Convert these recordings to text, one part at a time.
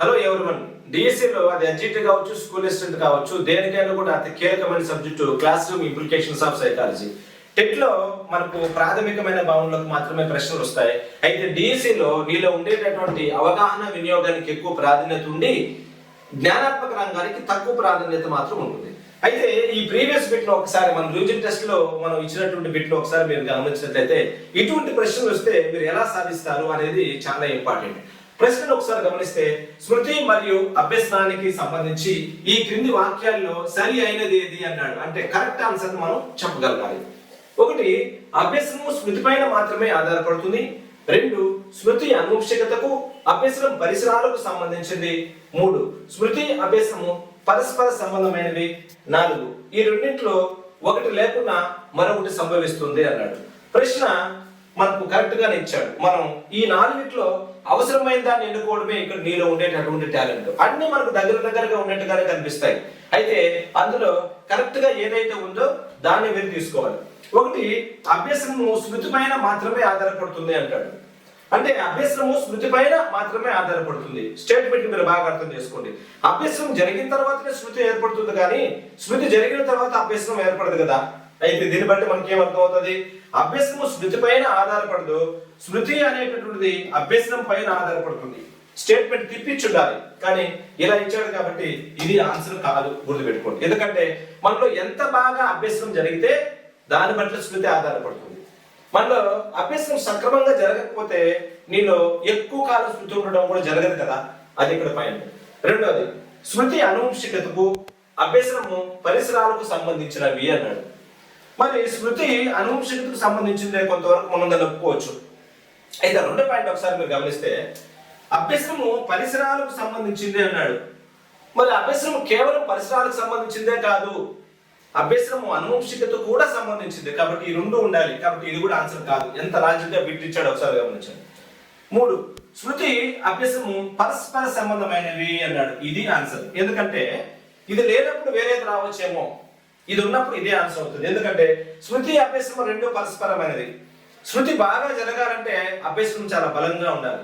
Hello everyone. డిఎస్సిలో అది NGT కావచ్చు, స్కూల్ అసిస్టెంట్ కావచ్చు, దేనికైనా కూడా అతి కీలకమైన subject class room implications of psychology. TET లో మనకు ప్రాథమికమైన భావనలకు మాత్రమే ప్రశ్నలు వస్తాయి. అయితే డిఎస్సిలో నీలో ఉండేటటువంటి అవగాహన వినియోగానికి ఎక్కువ ప్రాధాన్యత ఉండి జ్ఞానాత్మక రంగానికి తక్కువ ప్రాధాన్యత మాత్రం ఉంటుంది. అయితే ఈ ప్రీవియస్ బిట్ లో ఒకసారి మన రివిజన్ టెస్ట్ లో మనం ఇచ్చినటువంటి బిట్ లో ఒకసారి మీరు గమనించినట్లయితే ఇటువంటి ప్రశ్నలు వస్తే మీరు ఎలా సాధిస్తారు అనేది చాలా ఇంపార్టెంట్. ప్రశ్నను ఒకసారి గమనిస్తే స్మృతి మరియు అభ్యసనానికి సంబంధించి ఈ క్రింది వాక్యాల్లో సరి అయినది ఏది అన్నాడు. అంటే కరెక్ట్ ఆన్సర్ మనం చెప్పగలగాలి. ఒకటి, అభ్యసనము స్మృతి పైన మాత్రమే ఆధారపడుతుంది. రెండు, స్మృతి అనువంశికతకు అభ్యసనం పరిసరాలకు సంబంధించింది. మూడు, స్మృతి అభ్యసనము పరస్పర సంబంధమైనవి. నాలుగు, ఈ రెండింటిలో ఒకటి లేకుండా మరొకటి సంభవిస్తుంది అన్నాడు. ప్రశ్న మనకు కరెక్ట్ గానే ఇచ్చాడు. మనం ఈ నాలుగిట్లో అవసరమైన దాన్ని ఎన్నుకోవడమే ఇక్కడ నీలో ఉండేటటువంటి టాలెంట్. అన్ని మనకు దగ్గరగా ఉన్నట్టుగానే కనిపిస్తాయి. అయితే అందులో కరెక్ట్ గా ఏదైతే ఉందో దాన్ని మీరు తీసుకోవాలి. ఒకటి, అభ్యసనము స్మృతి పైన మాత్రమే ఆధారపడుతుంది అంటాడు. అంటే అభ్యసనము స్మృతి పైన మాత్రమే ఆధారపడుతుంది. స్టేట్మెంట్ మీరు బాగా అర్థం చేసుకోండి. అభ్యసనం జరిగిన తర్వాతనే స్మృతి ఏర్పడుతుంది, కానీ స్మృతి జరిగిన తర్వాత అభ్యసనం ఏర్పడదు కదా. అయితే దీన్ని బట్టి మనకి ఏమర్థం అవుతుంది? అభ్యసనము స్మృతి పైన ఆధారపడదు, స్మృతి అనేటటువంటిది అభ్యసనం పైన ఆధారపడుతుంది. స్టేట్మెంట్ తిప్పించి ఉండాలి, కానీ ఇలా ఇచ్చాడు కాబట్టి ఇది ఆన్సర్ కాదు, గుర్తుపెట్టుకోండి. ఎందుకంటే మనలో ఎంత బాగా అభ్యసనం జరిగితే దాని బట్టి స్మృతి ఆధారపడుతుంది. మనలో అభ్యసనం సక్రమంగా జరగకపోతే నీలో ఎక్కువ కాలం స్మృతి ఉండడం కూడా జరగదు కదా. అది ఇక్కడ పాయింట్. రెండోది, స్మృతి అనువంశికతకు అభ్యసనము పరిసరాలకు సంబంధించినవి అన్నాడు. మరి స్మృతి అనువంశికతకు సంబంధించిందే కొంతవరకు మనం దాన్ని ఒప్పుకోవచ్చు. అయితే రెండో పాయింట్ ఒకసారి మీరు గమనిస్తే అభ్యసనము పరిసరాలకు సంబంధించింది అన్నాడు. మరి అభ్యసనము కేవలం పరిసరాలకు సంబంధించిందే కాదు, అభ్యసనము అనువంశికత కూడా సంబంధించింది. కాబట్టి ఈ రెండు ఉండాలి. కాబట్టి ఇది కూడా ఆన్సర్ కాదు. ఎంత లాజిక్ గా బిట్ ఇచ్చాడు ఒకసారి గమనించండి. మూడు, స్మృతి అభ్యసనము పరస్పర సంబంధమైనవి అన్నాడు. ఇది ఆన్సర్. ఎందుకంటే ఇది లేనప్పుడు వేరేది రావచ్చేమో, ఇది ఉన్నప్పుడు ఇదే ఆన్సర్ అవుతుంది. ఎందుకంటే స్మృతి అభ్యసనం రెండు పరస్పరమైనది. స్మృతి బాగా జరగాలంటే అభ్యసనం చాలా బలంగా ఉండాలి.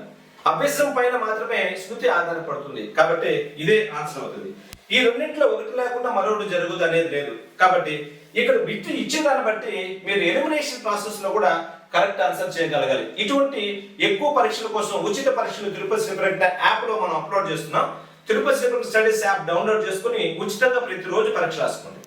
అభ్యసనం పైన మాత్రమే స్మృతి ఆధారపడుతుంది. కాబట్టి ఇదే ఆన్సర్ అవుతుంది. ఈ రెండింటిలో ఒకటి లేకుండా మరొకటి జరుగుదు అనేది లేదు. కాబట్టి ఇక్కడ బిట్ ఇచ్చిన దాన్ని బట్టి మీరు ఎలిమినేషన్ ప్రాసెస్ లో కూడా కరెక్ట్ ఆన్సర్ చేయగలగాలి. ఇటువంటి ఎక్కువ పరీక్షల కోసం ఉచిత పరీక్షలు తిరుపతి శ్రీప్రజ్ఞ యాప్ లో మనం అప్లోడ్ చేస్తున్నాం. Tirupati Sriprajna studies app download చేసుకుని ఉచితంగా ప్రతిరోజు పరీక్ష రాసుకోండి.